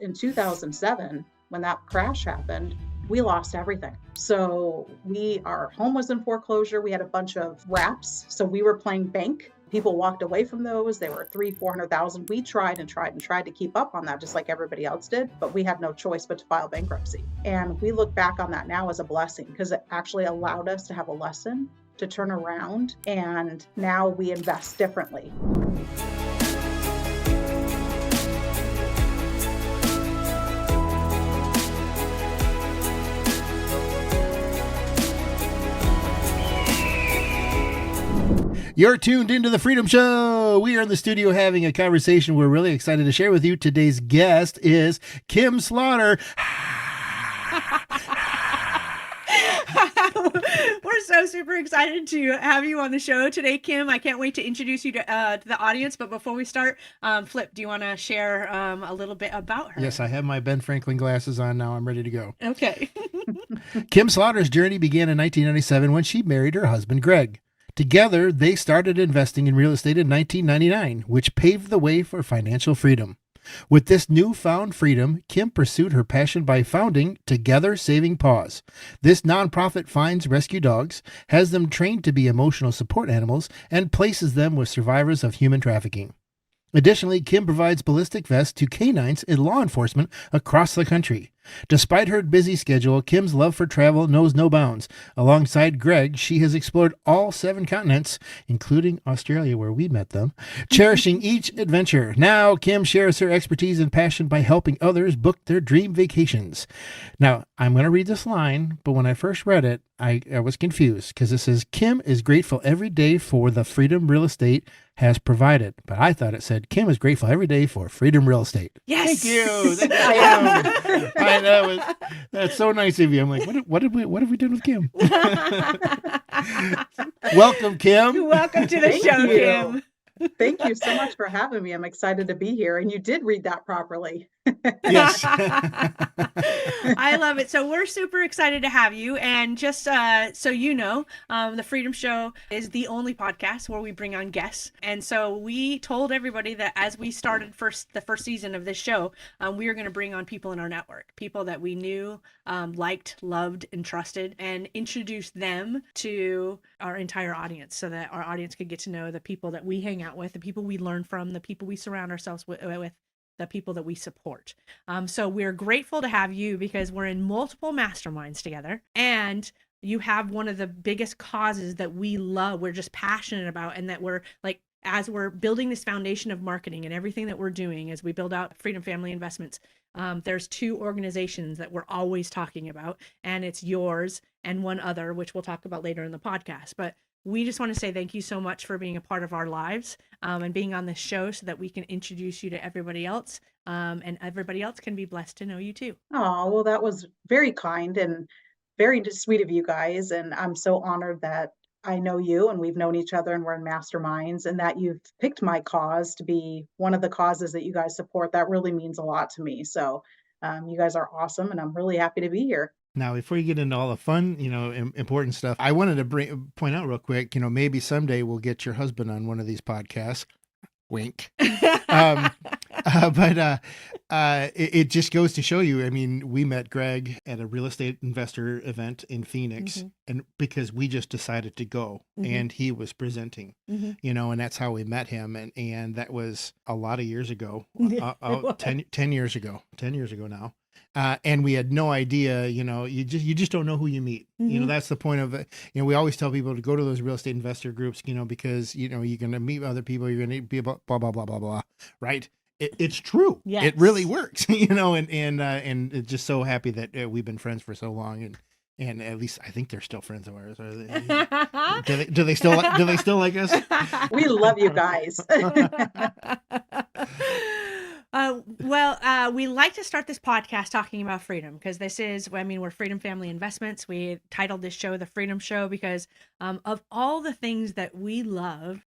In 2007, when that crash happened, we lost everything. So our home was in foreclosure. We had a bunch of wraps. So we were playing bank. People walked away from those. They were 400,000. We tried and tried and tried to keep up on that, just like everybody else did, but we had no choice but to file bankruptcy. And we look back on that now as a blessing because it actually allowed us to have a lesson to turn around. And now we invest differently. You're tuned into the Freedom Show. We are in the studio having a conversation we're really excited to share with you. Today's guest is Kim Slaughter. We're so super excited to have you on the show today, Kim. I can't wait to introduce you to the audience. But before we start, Flip, do you want to share a little bit about her? Yes, I have my Ben Franklin glasses on now. I'm ready to go. Okay. Kim Slaughter's journey began in 1997 when she married her husband, Greg. Together, they started investing in real estate in 1999, which paved the way for financial freedom. With this newfound freedom, Kim pursued her passion by founding Together Saving Paws. This nonprofit finds rescue dogs, has them trained to be emotional support animals, and places them with survivors of human trafficking. Additionally, Kim provides ballistic vests to canines in law enforcement across the country. Despite her busy schedule, Kim's love for travel knows no bounds. Alongside Greg, she has explored all 7 continents, including Australia, where we met them, cherishing each adventure. Now, Kim shares her expertise and passion by helping others book their dream vacations. Now, I'm going to read this line, but when I first read it, I was confused because it says, Kim is grateful every day for the freedom real estate has provided. But I thought it said, Kim is grateful every day for freedom real estate. Yes. Thank you. I know. That's so nice of you. I'm like, what have we done with Kim? Welcome, Kim. Welcome to the show, Kim. Thank you so much for having me. I'm excited to be here. And you did read that properly. Yes. I love it. So we're super excited to have you. And just so you know, the Freedom Show is the only podcast where we bring on guests. And so we told everybody that as we started the first season of this show, we are going to bring on people in our network, people that we knew, liked, loved, and trusted, and introduce them to our entire audience so that our audience could get to know the people that we hang out with, the people we learn from, the people we surround ourselves with, the people that we support. So we're grateful to have you because we're in multiple masterminds together, and you have one of the biggest causes that we love, we're just passionate about, and that we're like, as we're building this foundation of marketing and everything that we're doing as we build out Freedom Family Investments, there's 2 organizations that we're always talking about, and it's yours and one other, which we'll talk about later in the podcast. But we just want to say thank you so much for being a part of our lives and being on this show so that we can introduce you to everybody else, and everybody else can be blessed to know you too. Oh, well, that was very kind and very sweet of you guys. And I'm so honored that I know you and we've known each other and we're in masterminds, and that you've picked my cause to be one of the causes that you guys support. That really means a lot to me. So you guys are awesome, and I'm really happy to be here. Now, before you get into all the fun, important stuff, I wanted to point out real quick, maybe someday we'll get your husband on one of these podcasts. Wink. But it just goes to show you, I mean, we met Greg at a real estate investor event in Phoenix, and because we just decided to go, and he was presenting, and that's how we met him. And that was a lot of years ago, 10 years ago now. And we had no idea, you just don't know who you meet. That's the point of it. We always tell people to go to those real estate investor groups, because, you're going to meet other people, you're going to be blah, blah, blah, blah, blah, right? It's true. Yes. It really works, and it's just so happy that we've been friends for so long. And at least I think they're still friends of ours. Do they still like us? We love you guys. We like to start this podcast talking about freedom because we're Freedom Family Investments. We titled this show The Freedom Show because of all the things that we love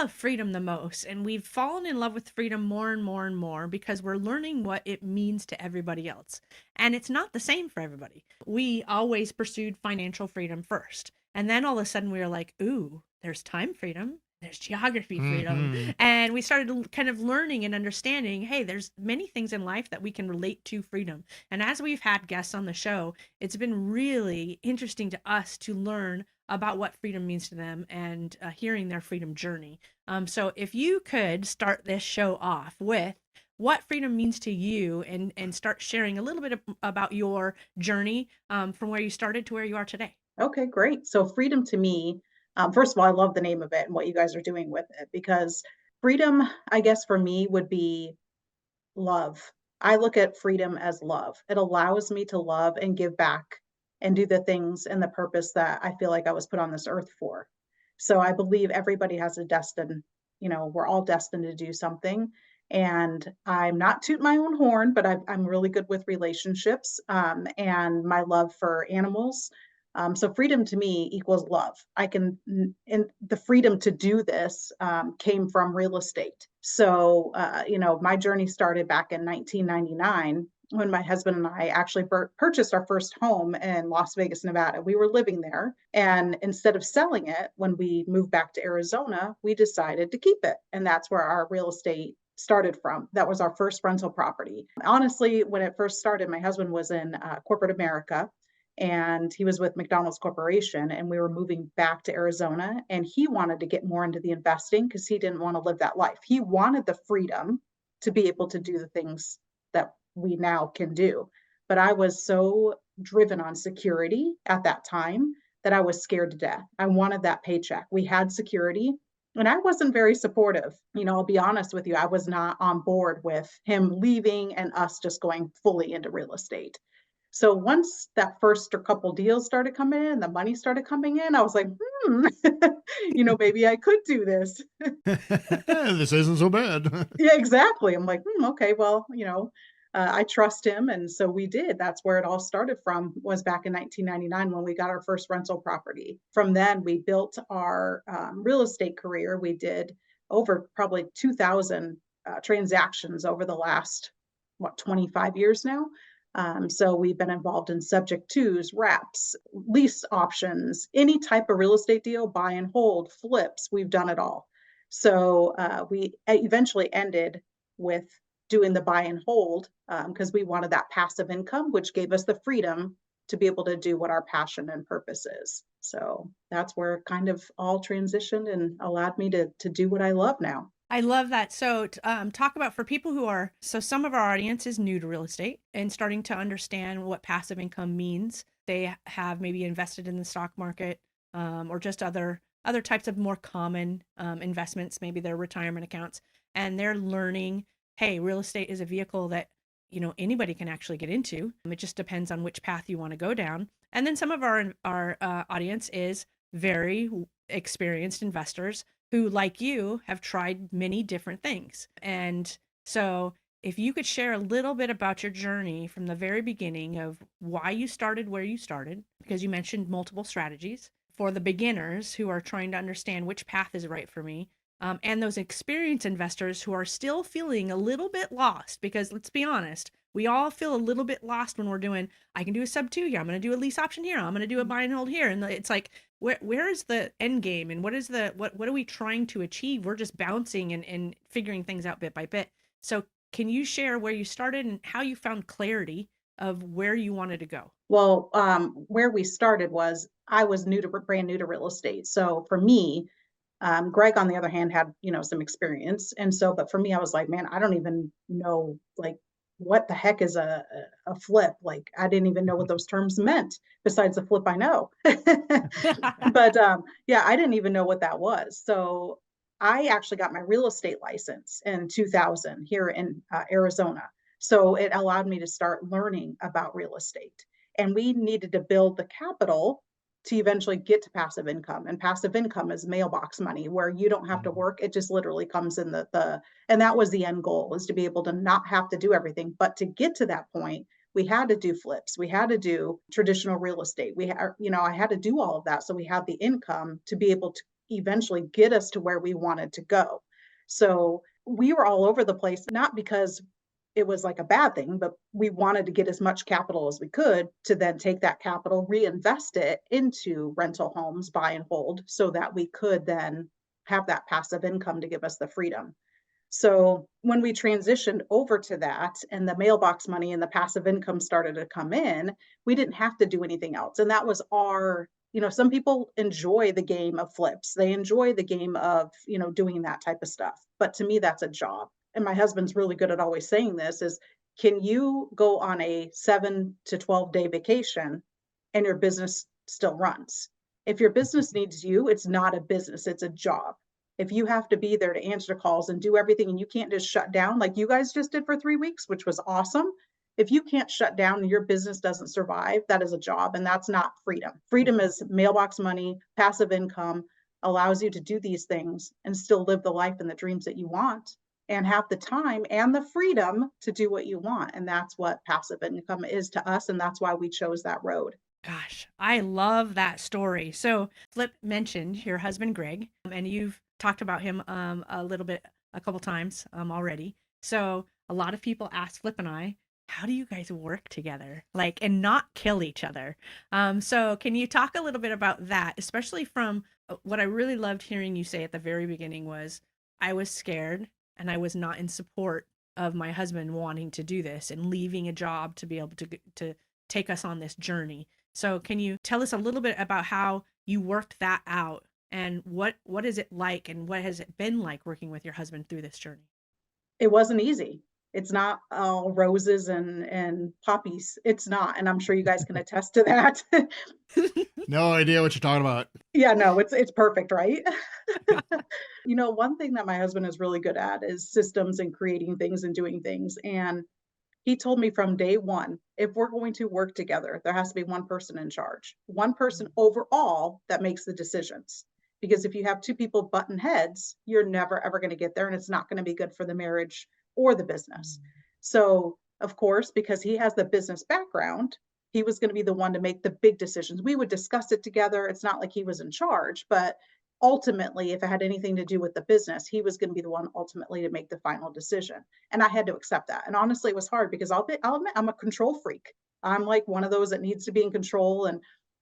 freedom the most. And we've fallen in love with freedom more and more and more because we're learning what it means to everybody else. And it's not the same for everybody. We always pursued financial freedom first. And then all of a sudden we were like, ooh, there's time freedom. there's geography freedom. And we started kind of learning and understanding, hey, there's many things in life that we can relate to freedom. And as we've had guests on the show, it's been really interesting to us to learn about what freedom means to them and hearing their freedom journey. So if you could start this show off with what freedom means to you, and start sharing a little bit about your journey from where you started to where you are today. Okay, great. So freedom to me, first of all, I love the name of it and what you guys are doing with it, because freedom, I guess for me, would be love. I look at freedom as love. It allows me to love and give back and do the things and the purpose that I feel like I was put on this earth for. So I believe everybody has a destined, we're all destined to do something. And I'm not toot my own horn, but I'm really good with relationships, and my love for animals. So freedom to me equals love. And the freedom to do this came from real estate. So, my journey started back in 1999 when my husband and I actually purchased our first home in Las Vegas, Nevada. We were living there. And instead of selling it, when we moved back to Arizona, we decided to keep it. And that's where our real estate started from. That was our first rental property. Honestly, when it first started, my husband was in corporate America, and he was with McDonald's Corporation, and we were moving back to Arizona, and he wanted to get more into the investing because he didn't want to live that life. He wanted the freedom to be able to do the things that we now can do. But I was so driven on security at that time that I was scared to death. I wanted that paycheck. We had security, and I wasn't very supportive. I'll be honest with you, I was not on board with him leaving and us just going fully into real estate. So once that first or couple deals started coming in, the money started coming in, I was like, maybe I could do this. This isn't so bad. Yeah, exactly. I'm like, okay, well, I trust him. And so we did. That's where it all started from, was back in 1999 when we got our first rental property. From then, we built our real estate career. We did over probably 2,000 transactions over the last, 25 years now. So we've been involved in subject twos, wraps, lease options, any type of real estate deal, buy and hold, flips. We've done it all. So we eventually ended with doing the buy and hold because we wanted that passive income, which gave us the freedom to be able to do what our passion and purpose is. So that's where it kind of all transitioned and allowed me to do what I love now. I love that. So, talk about for people so some of our audience is new to real estate and starting to understand what passive income means. They have maybe invested in the stock market, or just other types of more common investments, maybe their retirement accounts, and they're learning, hey, real estate is a vehicle that anybody can actually get into. It just depends on which path you want to go down. And then some of our audience is very experienced investors who, like you, have tried many different things. And so if you could share a little bit about your journey from the very beginning of why you started where you started, because you mentioned multiple strategies for the beginners who are trying to understand which path is right for me, and those experienced investors who are still feeling a little bit lost, because let's be honest, we all feel a little bit lost when we're doing, I can do a sub 2 here, I'm going to do a lease option here, I'm going to do a buy and hold here. And it's like, where is the end game, and what are we trying to achieve? We're just bouncing and figuring things out bit by bit. So can you share where you started and how you found clarity of where you wanted to go? Well, where we started was I was brand new to real estate. So for me, Greg, on the other hand, had, some experience. And so, but for me, I was like, man, I don't even know, like, what the heck is a flip? Like, I didn't even know what those terms meant besides the flip I know. But yeah, I didn't even know what that was. So I actually got my real estate license in 2000 here in Arizona. So it allowed me to start learning about real estate. And we needed to build the capital to eventually get to passive income. And passive income is mailbox money where you don't have to work. It just literally comes in and that was the end goal, is to be able to not have to do everything. But to get to that point, we had to do flips. We had to do traditional real estate. I had to do all of that. So we had the income to be able to eventually get us to where we wanted to go. So we were all over the place, not because it was like a bad thing, but we wanted to get as much capital as we could to then take that capital, reinvest it into rental homes, buy and hold, so that we could then have that passive income to give us the freedom. So when we transitioned over to that and the mailbox money and the passive income started to come in, we didn't have to do anything else. And that was our, some people enjoy the game of flips. They enjoy the game of, doing that type of stuff. But to me, that's a job. And my husband's really good at always saying this is, can you go on a 7 to 12-day vacation and your business still runs? If your business needs you, it's not a business, it's a job. If you have to be there to answer calls and do everything and you can't just shut down like you guys just did for 3 weeks, which was awesome. If you can't shut down and your business doesn't survive, that is a job and that's not freedom. Freedom is mailbox money, passive income, allows you to do these things and still live the life and the dreams that you want and have the time and the freedom to do what you want. And that's what passive income is to us. And that's why we chose that road. Gosh, I love that story. So Flip mentioned your husband, Greg, and you've talked about him a couple times already. So a lot of people ask Flip and I, how do you guys work together? Like, and not kill each other. So can you talk a little bit about that, especially from what I really loved hearing you say at the very beginning was, I was scared and I was not in support of my husband wanting to do this and leaving a job to be able to take us on this journey. So can you tell us a little bit about how you worked that out and what is it like and what has it been like working with your husband through this journey? It wasn't easy. It's not all roses and poppies. It's not. And I'm sure you guys can attest to that. No idea what you're talking about. Yeah, no, it's perfect, right? One thing that my husband is really good at is systems and creating things and doing things. And he told me from day one, if we're going to work together, there has to be one person in charge, one person overall that makes the decisions. Because if you have two people button heads, you're never, ever going to get there. And it's not going to be good for the marriage or the business. So, of course, because he has the business background, he was going to be the one to make the big decisions. We would discuss it together. It's not like he was in charge, but ultimately, if it had anything to do with the business, he was going to be the one ultimately to make the final decision. And I had to accept that. And honestly, it was hard because I'll admit I'm a control freak. I'm like one of those that needs to be in control. And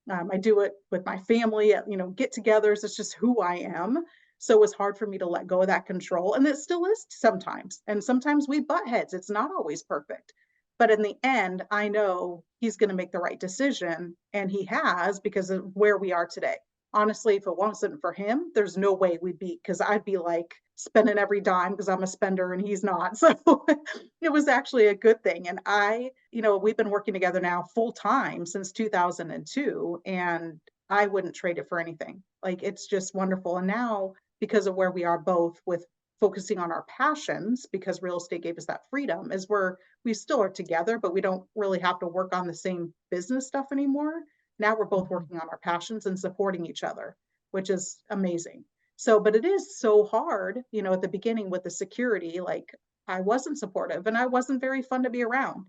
I do it with my family at, get-togethers. It's just who I am. So it was hard for me to let go of that control. And it still is sometimes. And sometimes we butt heads. It's not always perfect. But in the end, I know he's going to make the right decision. And he has because of where we are today. Honestly, if it wasn't for him, there's no way we'd be, because I'd be like spending every dime because I'm a spender and he's not. So it was actually a good thing. And we've been working together now full time since 2002, and I wouldn't trade it for anything. Like, it's just wonderful. And now, because of where we are both with focusing on our passions, because real estate gave us that freedom, is where we still are together, but we don't really have to work on the same business stuff anymore. Now we're both working on our passions and supporting each other, which is amazing. So, but it is so hard, at the beginning with the security, like I wasn't supportive and I wasn't very fun to be around.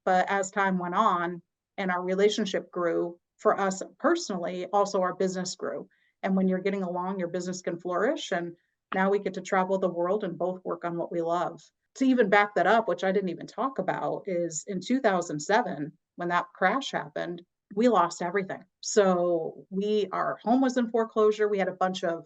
But as time went on and our relationship grew for us personally, also our business grew. And when you're getting along, your business can flourish. And now we get to travel the world and both work on what we love. To even back that up, which I didn't even talk about, is in 2007, when that crash happened, we lost everything. So our home was in foreclosure. We had a bunch of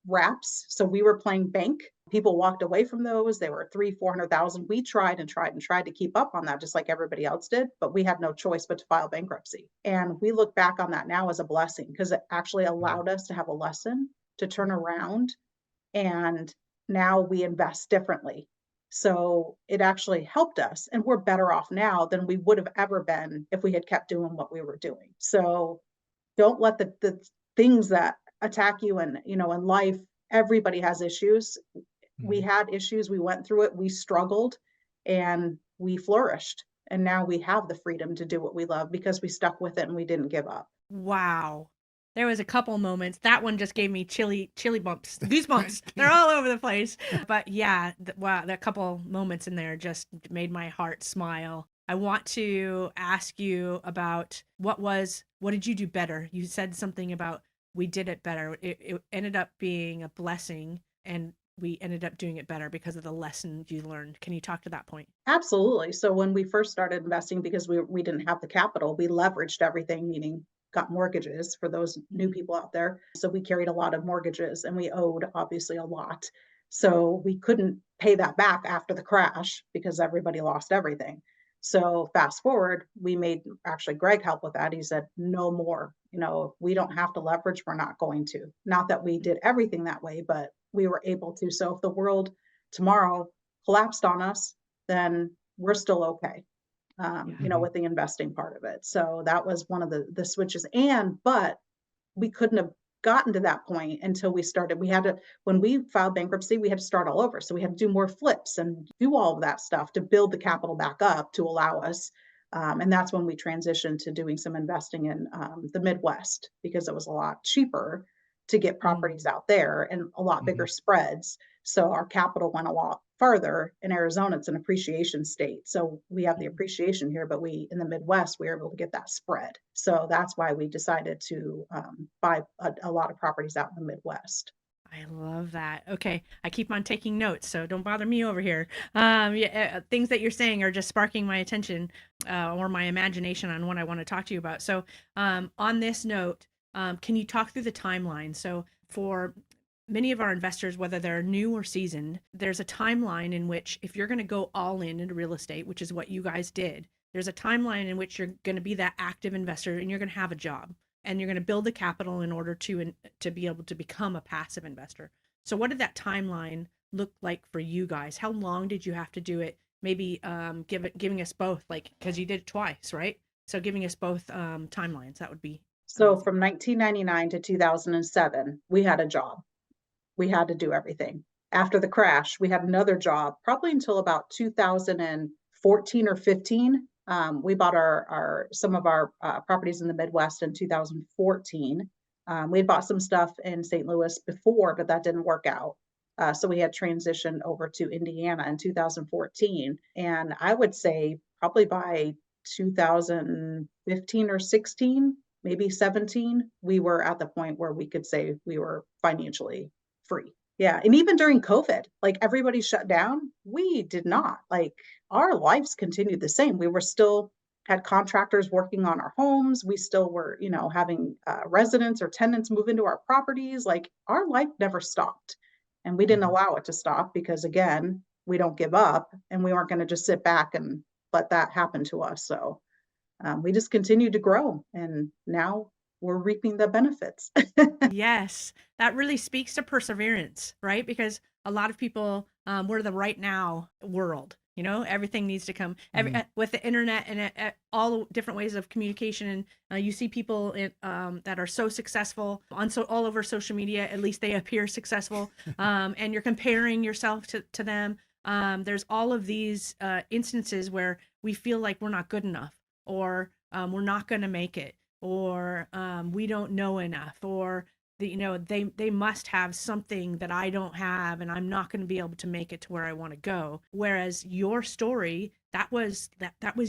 wraps. So we were playing bank. People walked away from those. They were 300,000-400,000. We tried to keep up on that, just like everybody else did, but we had no choice but to file bankruptcy. And we look back on that now as a blessing because it actually allowed us to have a lesson to turn around. And now we invest differently. So it actually helped us, and we're better off now than we would have ever been if we had kept doing what we were doing. So don't let the things that attack you and, in life, everybody has issues. We had issues, we went through it, we struggled, and we flourished. And now we have the freedom to do what we love because we stuck with it and we didn't give up. Wow. There was a couple moments. That one just gave me chilly bumps, goosebumps. They're all over the place. But yeah, wow, that couple moments in there just made my heart smile. I want to ask you about what did you do better? You said something about we did it better. It ended up being a blessing, and we ended up doing it better because of the lesson you learned. Can you talk to that point? Absolutely. So when we first started investing, because we didn't have the capital, we leveraged everything, meaning got mortgages for those new people out there. So we carried a lot of mortgages and we owed obviously a lot. So we couldn't pay that back after the crash because everybody lost everything. So fast forward, we made actually Greg help with that. He said, no more. If we don't have to leverage, we're not going to. Not that we did everything that way, but we were able to. So if the world tomorrow collapsed on us, then we're still okay. With the investing part of it. So that was one of the switches. But we couldn't have gotten to that point until we started. When we filed bankruptcy, we had to start all over. So we had to do more flips and do all of that stuff to build the capital back up to allow us. And that's when we transitioned to doing some investing in the Midwest because it was a lot cheaper to get properties out there and a lot bigger spreads. So our capital went a lot farther. In Arizona, it's an appreciation state. So we have the appreciation here, but in the Midwest, we were able to get that spread. So that's why we decided to buy a lot of properties out in the Midwest. I love that. Okay. I keep on taking notes, so don't bother me over here. Things that you're saying are just sparking my attention or my imagination on what I want to talk to you about. So on this note, can you talk through the timeline? So for many of our investors, whether they're new or seasoned, there's a timeline in which if you're going to go all in into real estate, which is what you guys did, there's a timeline in which you're going to be that active investor and you're going to have a job and you're going to build the capital in order to be able to become a passive investor. So what did that timeline look like for you guys? How long did you have to do it? Maybe giving us both, like, because you did it twice, right? So giving us both timelines, that would be so amazing. From 1999 to 2007, we had a job. We had to do everything. After the crash, we had another job, probably until about 2014 or 15. We bought some of our properties in the Midwest in 2014. We had bought some stuff in St. Louis before, but that didn't work out. So we had transitioned over to Indiana in 2014. And I would say probably by 2015 or 16, maybe 17, we were at the point where we could say we were financially free. Yeah. And even during COVID, like everybody shut down, we did not. Like our lives continued the same. We were still had contractors working on our homes. We still were, having residents or tenants move into our properties. Like our life never stopped. And we didn't allow it to stop because, again, we don't give up and we weren't going to just sit back and let that happen to us. So we just continued to grow. And now we're reaping the benefits. Yes, that really speaks to perseverance, right? Because a lot of people, we're the right now world. Everything needs to come with the internet and all different ways of communication. And you see people that are so successful all over social media. At least they appear successful, and you're comparing yourself to them. There's all of these instances where we feel like we're not good enough, or we're not going to make it, or we don't know enough, or they must have something that I don't have and I'm not going to be able to make it to where I want to go. Whereas your story, that was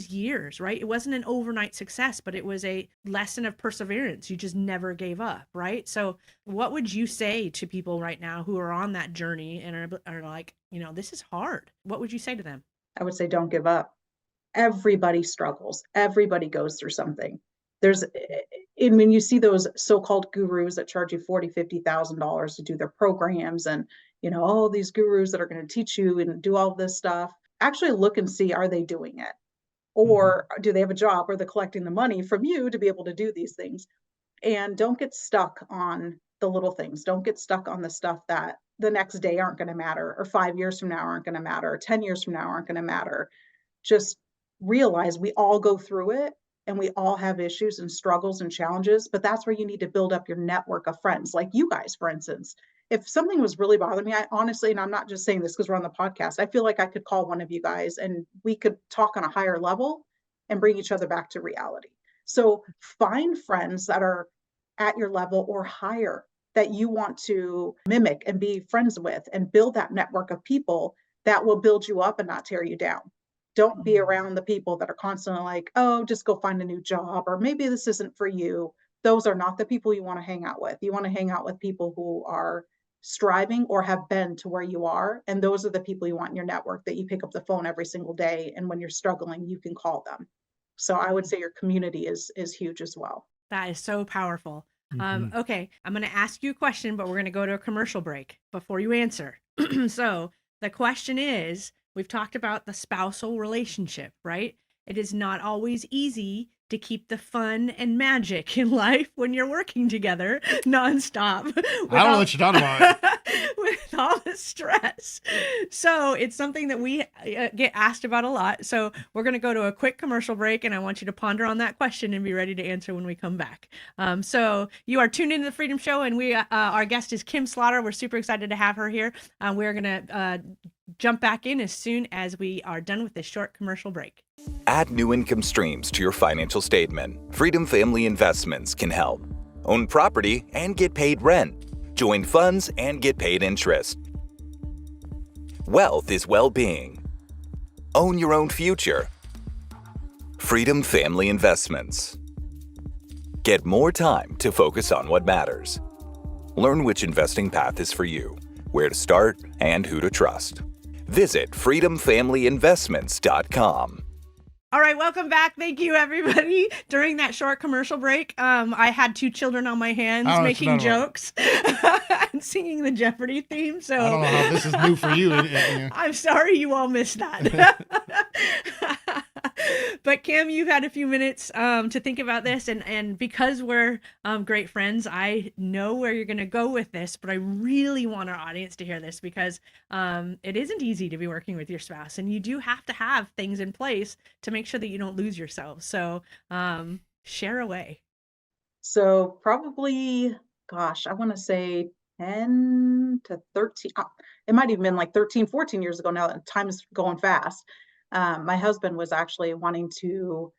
years, right? It wasn't an overnight success, but it was a lesson of perseverance. You just never gave up, right? So what would you say to people right now who are on that journey and are like, this is hard? What would you say to them? I would say don't give up. Everybody struggles. Everybody goes through something. And when you see those so-called gurus that charge you $40,000, $50,000 to do their programs and, all these gurus that are going to teach you and do all this stuff, actually look and see, are they doing it? Or do they have a job where they're collecting the money from you to be able to do these things? And don't get stuck on the little things. Don't get stuck on the stuff that the next day aren't going to matter, or 5 years from now aren't going to matter, or 10 years from now aren't going to matter. Just realize we all go through it and we all have issues and struggles and challenges, but that's where you need to build up your network of friends, like you guys, for instance. If something was really bothering me, I honestly, and I'm not just saying this because we're on the podcast, I feel like I could call one of you guys and we could talk on a higher level and bring each other back to reality. So find friends that are at your level or higher that you want to mimic and be friends with, and build that network of people that will build you up and not tear you down. Don't be around the people that are constantly like, oh, just go find a new job, or maybe this isn't for you. Those are not the people you want to hang out with. You want to hang out with people who are striving or have been to where you are. And those are the people you want in your network, that you pick up the phone every single day. And when you're struggling, you can call them. So I would say your community is huge as well. That is so powerful. Mhm. Okay, I'm going to ask you a question, but we're going to go to a commercial break before you answer. So the question is, we've talked about the spousal relationship, right? It is not always easy to keep the fun and magic in life when you're working together nonstop I don't know what you're talking about. with all the stress. So it's something that we get asked about a lot. So we're going to go to a quick commercial break, and I want you to ponder on that question and be ready to answer when we come back. So you are tuned into the Freedom Show, and our guest is Kim Slaughter. We're super excited to have her here. We're going to jump back in as soon as we are done with this short commercial break. Add new income streams to your financial statement. Freedom Family Investments can help. Own property and get paid rent. Join funds and get paid interest. Wealth is well-being. Own your own future. Freedom Family Investments. Get more time to focus on what matters. Learn which investing path is for you, where to start, and who to trust. Visit freedomfamilyinvestments.com. All right, welcome back. Thank you, everybody. During that short commercial break, I had 2 children on my hands making jokes and singing the Jeopardy theme. So I don't know how this is new for you. I'm sorry you all missed that. But Kim, you've had a few minutes to think about this, and because we're great friends, I know where you're going to go with this, but I really want our audience to hear this because it isn't easy to be working with your spouse, and you do have to have things in place to make sure that you don't lose yourself. So share away. So probably, gosh, I want to say 10 to 13. It might even been like 13, 14 years ago now. That time is going fast. My husband was actually wanting to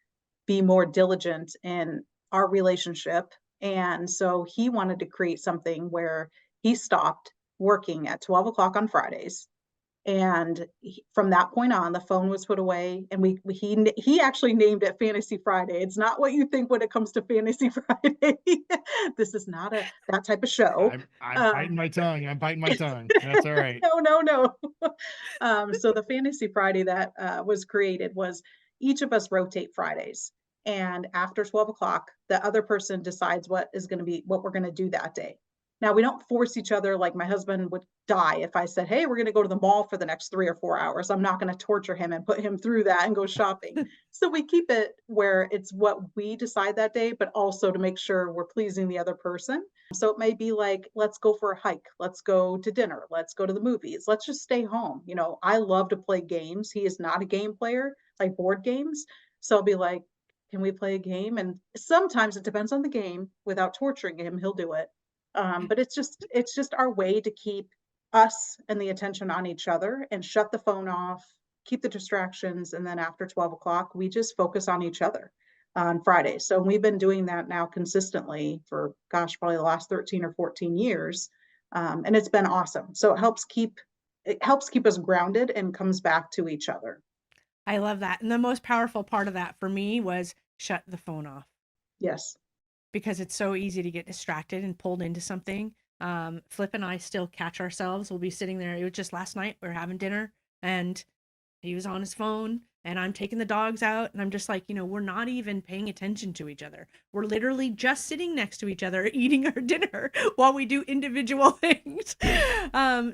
be more diligent in our relationship. And so he wanted to create something where he stopped working at 12 o'clock on Fridays. And from that point on, the phone was put away, and he actually named it Fantasy Friday. It's not what you think when it comes to Fantasy Friday. This is not that type of show. I'm biting my tongue. I'm biting my tongue. That's all right. No. So the Fantasy Friday that was created was each of us rotate Fridays, and after 12 o'clock, the other person decides what we're going to do that day. Now, we don't force each other. Like, my husband would die if I said, hey, we're going to go to the mall for the next 3 or 4 hours. I'm not going to torture him and put him through that and go shopping. So we keep it where it's what we decide that day, but also to make sure we're pleasing the other person. So it may be like, let's go for a hike. Let's go to dinner. Let's go to the movies. Let's just stay home. I love to play games. He is not a game player, like board games. So I'll be like, can we play a game? And sometimes it depends on the game. Without torturing him, he'll do it. But it's just our way to keep us and the attention on each other and shut the phone off, keep the distractions. And then after 12 o'clock, we just focus on each other on Fridays. So we've been doing that now consistently for, gosh, probably the last 13 or 14 years. And it's been awesome. So it helps keep us grounded and comes back to each other. I love that. And the most powerful part of that for me was shut the phone off. Yes. Because it's so easy to get distracted and pulled into something. Flip and I still catch ourselves. We'll be sitting there. It was just last night. We were having dinner and he was on his phone and I'm taking the dogs out and I'm just like, we're not even paying attention to each other. We're literally just sitting next to each other eating our dinner while we do individual things.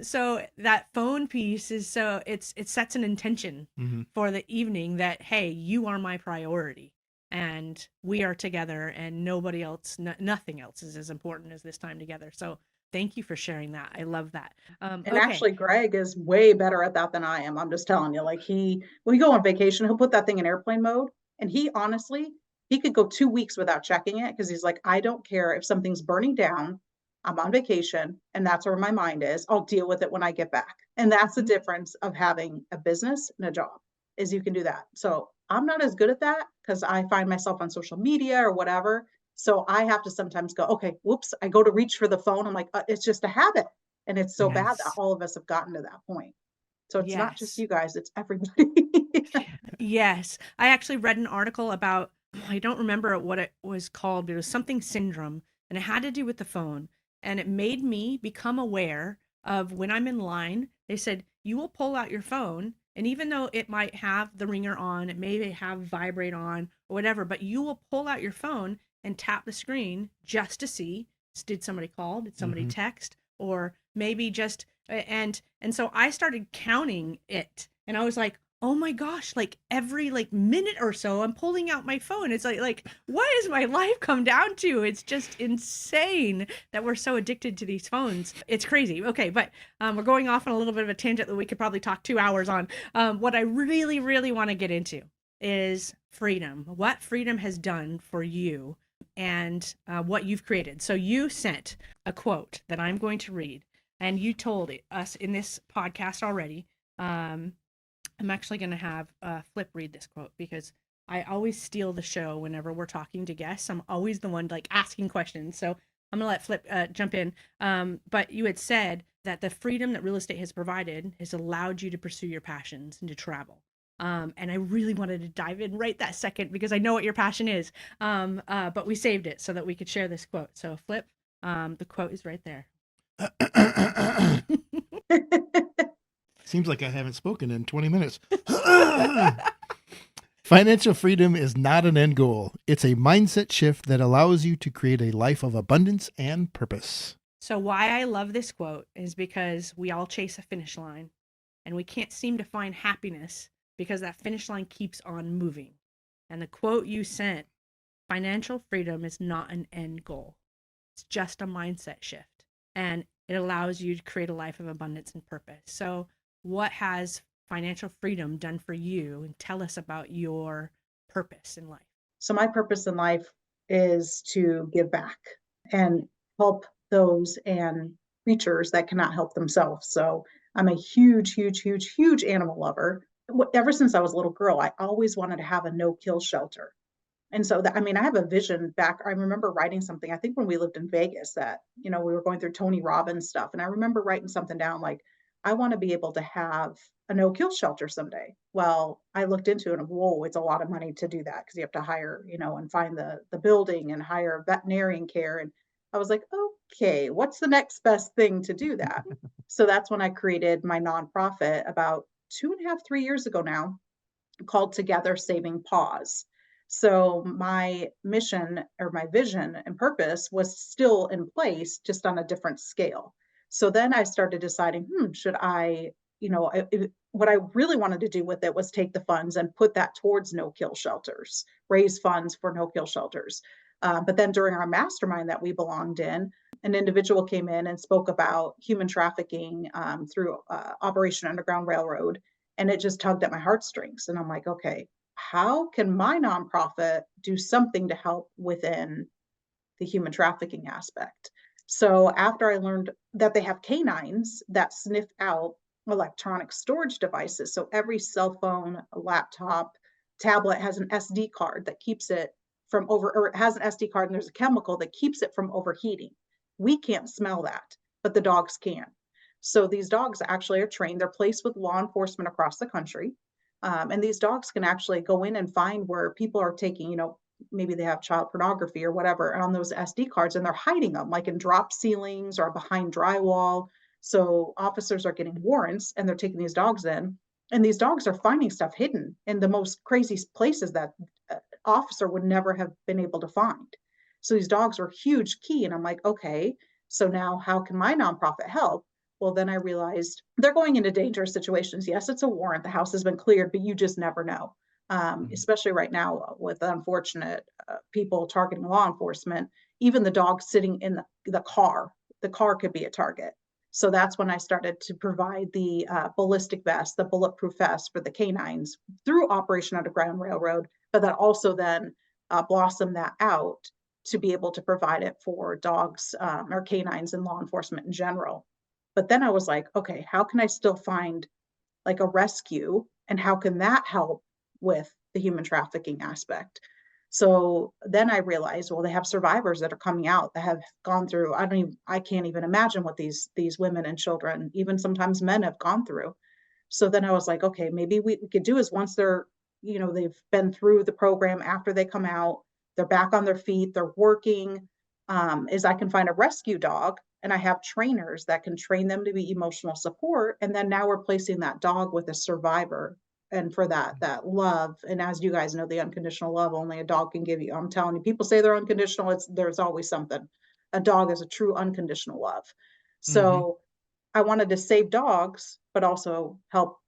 So that phone piece is it sets an intention for the evening that, hey, you are my priority. And we are together and nobody else, nothing else is as important as this time together. So thank you for sharing that. I love that. And actually, Greg is way better at that than I am. I'm just telling you, like when we go on vacation, he'll put that thing in airplane mode. And he could go 2 weeks without checking it because he's like, I don't care if something's burning down. I'm on vacation and that's where my mind is. I'll deal with it when I get back. And that's the difference of having a business and a job is you can do that. So I'm not as good at that because I find myself on social media or whatever. So I have to sometimes go, okay, whoops, I go to reach for the phone. I'm like, it's just a habit. And it's so bad that all of us have gotten to that point. So it's not just you guys, it's everybody. Yes. I actually read an article about, I don't remember what it was called, but it was something syndrome and it had to do with the phone. And it made me become aware of when I'm in line, they said, you will pull out your phone. And even though it might have the ringer on, it may have vibrate on or whatever, but you will pull out your phone and tap the screen just to see, did somebody call? Did somebody text? Or maybe just, and so I started counting it, and I was like, oh my gosh, like every like minute or so I'm pulling out my phone. It's like what has my life come down to? It's just insane that we're so addicted to these phones. It's crazy. Okay, but we're going off on a little bit of a tangent that we could probably talk 2 hours on. What I really, really want to get into is freedom. What freedom has done for you, and what you've created. So you sent a quote that I'm going to read, and you told us in this podcast already. I'm actually going to have Flip read this quote, because I always steal the show whenever we're talking to guests. I'm always the one like asking questions. So I'm going to let Flip jump in. But you had said that the freedom that real estate has provided has allowed you to pursue your passions and to travel. And I really wanted to dive in right that second, because I know what your passion is. But we saved it so that we could share this quote. So Flip, the quote is right there. Seems like I haven't spoken in 20 minutes. Financial freedom is not an end goal. It's a mindset shift that allows you to create a life of abundance and purpose. So why I love this quote is because we all chase a finish line, and we can't seem to find happiness because that finish line keeps on moving. And the quote you sent, financial freedom is not an end goal. It's just a mindset shift, and it allows you to create a life of abundance and purpose. So what has financial freedom done for you? And tell us about your purpose in life. So my purpose in life is to give back and help those and creatures that cannot help themselves. So I'm a huge, huge, huge, huge animal lover. Ever since I was a little girl, I always wanted to have a no-kill shelter. And so that, I mean, I have a vision back. I remember writing something, I think when we lived in Vegas, that, we were going through Tony Robbins stuff. And I remember writing something down like, I want to be able to have a no-kill shelter someday. Well, I looked into it and whoa, it's a lot of money to do that, because you have to hire, and find the building and hire veterinarian care. And I was like, okay, what's the next best thing to do that? So that's when I created my nonprofit about 2.5, 3 years ago now, called Together Saving Paws. So my mission or my vision and purpose was still in place, just on a different scale. So then I started deciding, should I, what I really wanted to do with it was take the funds and put that towards no-kill shelters, raise funds for no-kill shelters. But then during our mastermind that we belonged in, an individual came in and spoke about human trafficking through Operation Underground Railroad. And it just tugged at my heartstrings. And I'm like, okay, how can my nonprofit do something to help within the human trafficking aspect? So after I learned that they have canines that sniff out electronic storage devices. So every cell phone, laptop, tablet has an SD card that keeps it from or it has an SD card, and there's a chemical that keeps it from overheating. We can't smell that, but the dogs can. So these dogs actually are trained. They're placed with law enforcement across the country. And these dogs can actually go in and find where people are taking, maybe they have child pornography or whatever on those SD cards, and they're hiding them like in drop ceilings or behind drywall. So officers are getting warrants and they're taking these dogs in, and these dogs are finding stuff hidden in the most crazy places that an officer would never have been able to find. So these dogs are huge key. And I'm like, okay, so now how can my nonprofit help? Well, then I realized they're going into dangerous situations. Yes, it's a warrant. The house has been cleared, but you just never know. Especially right now with unfortunate people targeting law enforcement. Even the dog sitting in the car could be a target. So that's when I started to provide the ballistic vest, the bulletproof vest for the canines through Operation Underground Railroad, but that also then blossomed that out to be able to provide it for dogs or canines and law enforcement in general. But then I was like, okay, how can I still find like a rescue, and how can that help with the human trafficking aspect? So then I realized, well, they have survivors that are coming out that have gone through, I can't even imagine what these women and children, even sometimes men, have gone through. So then I was like, okay, maybe we could do is once they're, they've been through the program, after they come out, they're back on their feet, they're working, is I can find a rescue dog, and I have trainers that can train them to be emotional support. And then now we're placing that dog with a survivor and for that love. And as you guys know, the unconditional love only a dog can give you. I'm telling you, people say they're unconditional. There's always something. A dog is a true unconditional love. So I wanted to save dogs, but also help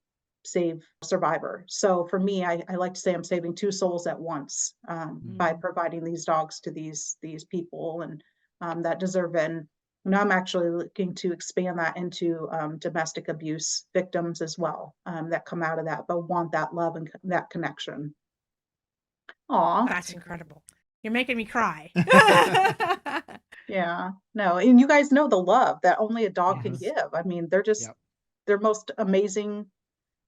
save survivor. So for me, I like to say I'm saving two souls at once by providing these dogs to these people and that deserve it. And now I'm actually looking to expand that into domestic abuse victims as well that come out of that, but want that love and that connection. Aw. That's incredible. You're making me cry. Yeah, no, and you guys know the love that only a dog can Yes. give. I mean, they're just Yep. they're most amazing.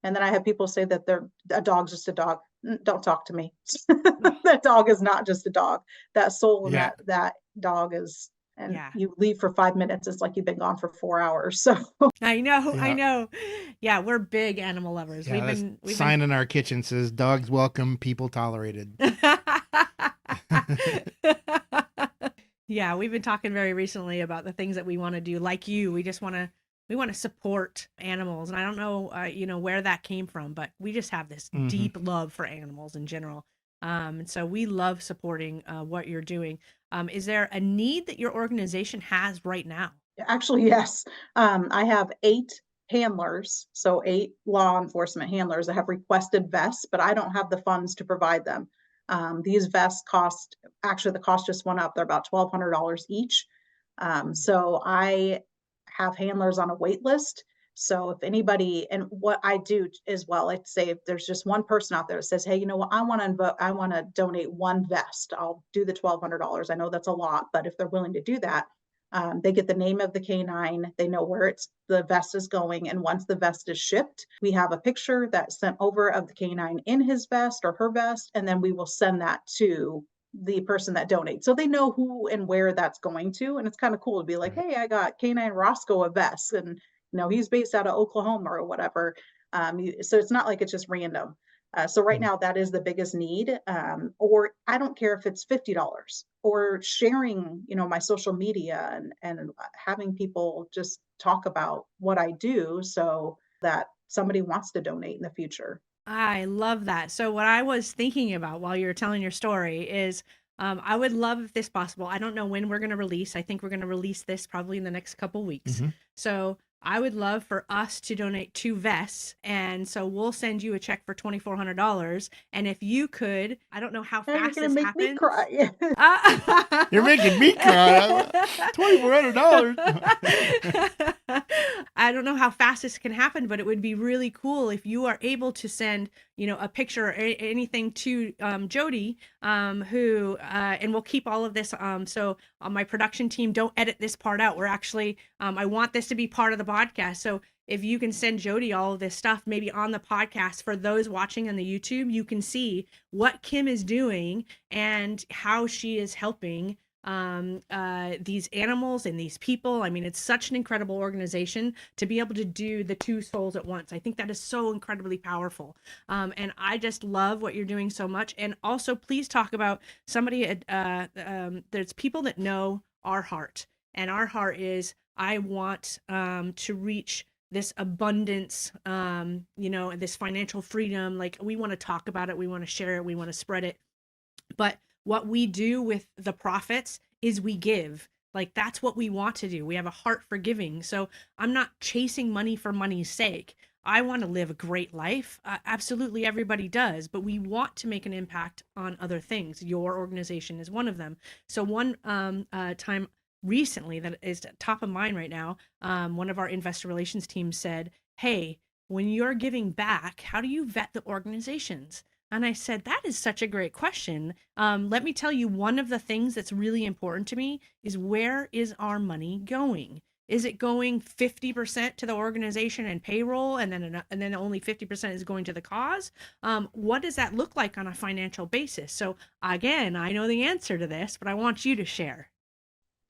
And then I have people say that a dog's just a dog. Don't talk to me. That dog is not just a dog. That soul in Yeah. that dog is, and Yeah. you leave for 5 minutes, it's like you've been gone for 4 hours. So I know. Yeah. Yeah, we're big animal lovers. Yeah, We've sign in our kitchen says dogs welcome, people tolerated. Yeah, we've been talking very recently about the things that we want to do. Like you, we want to support animals, and I don't know, where that came from, but we just have this deep love for animals in general. And so we love supporting what you're doing. Is there a need that your organization has right now? actually, yes, I have 8 handlers, so 8 law enforcement handlers that have requested vests, but I don't have the funds to provide them. These vests actually, the cost just went up. They're about $1,200 each. So I have handlers on a wait list. So if anybody, and what I do as well, like say if there's just one person out there that says, hey, you know what, I want to donate one vest, I'll do the $1,200. I know that's a lot, but if they're willing to do that, they get the name of the canine, they know where the vest is going, and once the vest is shipped, we have a picture that's sent over of the canine in his vest or her vest, and then we will send that to the person that donates. So they know who and where that's going to. And it's kind of cool to be like, hey, I got canine Roscoe a vest, and he's based out of Oklahoma or whatever. So it's not like it's just random. So right now that is the biggest need. Or I don't care if it's $50 or sharing, my social media and having people just talk about what I do so that somebody wants to donate in the future. I love that. So what I was thinking about while you were telling your story is I would love if this possible. I don't know when we're going to release. I think we're going to release this probably in the next couple weeks. So I would love for us to donate 2 vests. And so we'll send you a check for $2,400. And if you could, I don't know how Now you're fast gonna this make happens. me cry. You're making me cry. $2,400. I don't know how fast this can happen, but it would be really cool if you are able to send, a picture or anything to Jody, who, and we'll keep all of this. So my production team, don't edit this part out. We're actually, I want this to be part of the podcast. So if you can send Jody all of this stuff, maybe on the podcast for those watching on the YouTube, you can see what Kim is doing and how she is helping these animals and these people. I mean, it's such an incredible organization to be able to do the 2 souls at once. I think that is so incredibly powerful. And I just love what you're doing so much. And also, please talk about somebody, there's people that know our heart, and our heart is, I want to reach this abundance, this financial freedom. Like, we want to talk about it. We want to share it. We want to spread it. But what we do with the profits is we give. Like, that's what we want to do. We have a heart for giving. So I'm not chasing money for money's sake. I want to live a great life. Absolutely, everybody does, but we want to make an impact on other things. Your organization is one of them. So one time recently that is top of mind right now, one of our investor relations teams said, hey, when you're giving back, how do you vet the organizations? And I said, that is such a great question. Let me tell you, one of the things that's really important to me is, where is our money going? Is it going 50% to the organization and payroll, and then only 50% is going to the cause? What does that look like on a financial basis? So again, I know the answer to this, but I want you to share.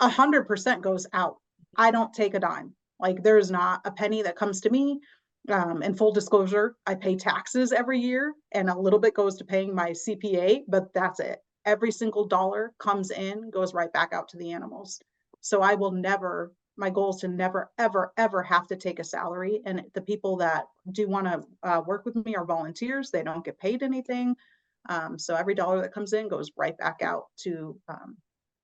100% goes out. I don't take a dime. Like, there's not a penny that comes to me. In full disclosure, I pay taxes every year, and a little bit goes to paying my CPA, but that's it. Every single dollar comes in, goes right back out to the animals. So I will never, my goal is to never, ever, ever have to take a salary. And the people that do want to work with me are volunteers. They don't get paid anything. So every dollar that comes in goes right back out to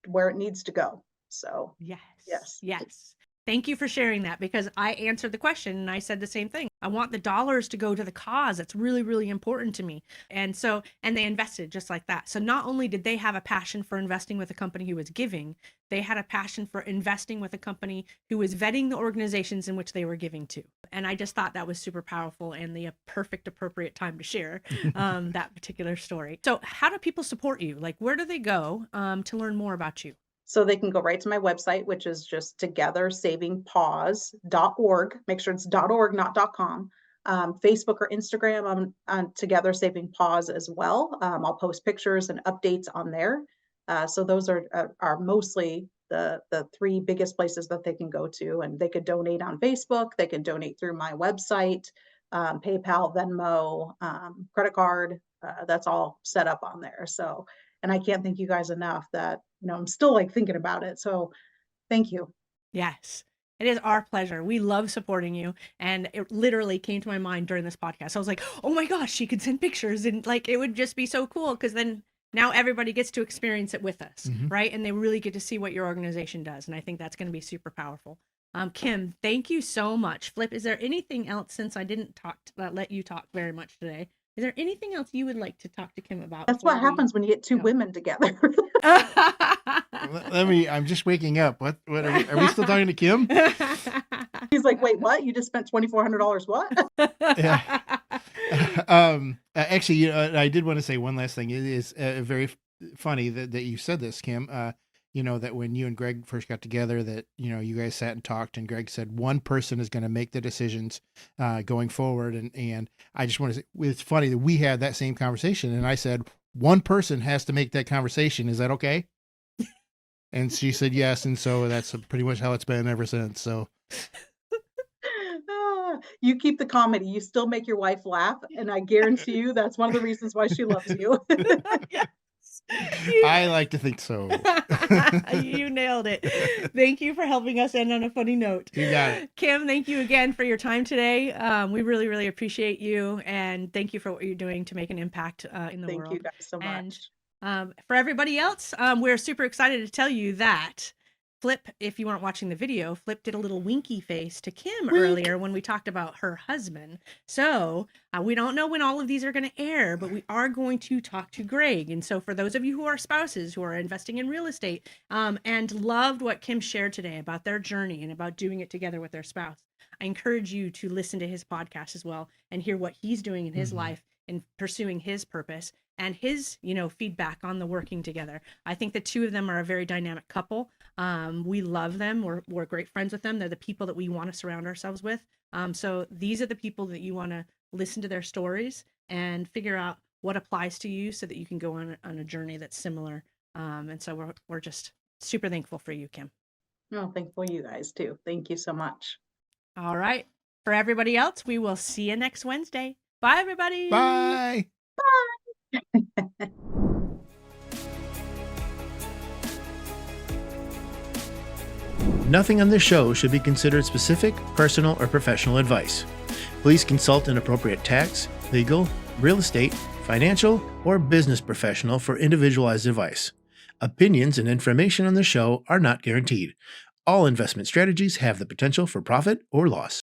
where it needs to go. So Yes. yes. Yes. Thank you for sharing that, because I answered the question and I said the same thing. I want the dollars to go to the cause. That's really, really important to me. And they invested just like that. So not only did they have a passion for investing with a company who was giving, they had a passion for investing with a company who was vetting the organizations in which they were giving to. And I just thought that was super powerful and the perfect, appropriate time to share that particular story. So how do people support you? Like, where do they go to learn more about you? So they can go right to my website, which is just togethersavingpaws.org. Make sure it's .org, not .com. Facebook or Instagram, I'm on Together Saving Paws as well. I'll post pictures and updates on there. So those are mostly the three biggest places that they can go to, and they could donate on Facebook. They can donate through my website, PayPal, Venmo, credit card. That's all set up on there. So, and I can't thank you guys enough that, I'm still like thinking about it. So thank you. Yes, it is our pleasure. We love supporting you. And it literally came to my mind during this podcast. I was like, oh my gosh, she could send pictures, and like, it would just be so cool, because then now everybody gets to experience it with us, right? And they really get to see what your organization does. And I think that's going to be super powerful. Kim, thank you so much. Flip, is there anything else, since I didn't let you talk very much today? Is there anything else you would like to talk to Kim about? That's what happens when you get two women together. I'm just waking up. What are we still talking to Kim? He's like, wait, what? You just spent $2,400? What? Yeah. Actually, I did want to say one last thing. It is very funny that you said this, Kim. That when you and Greg first got together, that, you guys sat and talked, and Greg said one person is going to make the decisions going forward. And I just want to say, it's funny that we had that same conversation. And I said, one person has to make that conversation. Is that okay? And she said yes. And so that's pretty much how it's been ever since. So you keep the comedy. You still make your wife laugh. And I guarantee you that's one of the reasons why she loves you. Yes. I like to think so. You nailed it. Thank you for helping us end on a funny note. You got it. Kim, thank you again for your time today. We really, really appreciate you. And thank you for what you're doing to make an impact in the world. Thank you guys so much. And for everybody else, we're super excited to tell you that Flip, if you weren't watching the video, Flip did a little winky face to Kim earlier when we talked about her husband. So we don't know when all of these are going to air, but we are going to talk to Greg. And so for those of you who are spouses who are investing in real estate and loved what Kim shared today about their journey and about doing it together with their spouse, I encourage you to listen to his podcast as well and hear what he's doing in his life in pursuing his purpose and his, feedback on the working together. I think the two of them are a very dynamic couple. We love them. We're great friends with them. They're the people that we want to surround ourselves with. So these are the people that you want to listen to their stories and figure out what applies to you so that you can go on a journey that's similar. And so we're just super thankful for you, Kim. No, thankful you guys too. Thank you so much. All right. For everybody else, we will see you next Wednesday. Bye, everybody. Bye. Nothing on this show should be considered specific, personal, or professional advice. Please consult an appropriate tax, legal, real estate, financial, or business professional for individualized advice. Opinions and information on the show are not guaranteed. All investment strategies have the potential for profit or loss.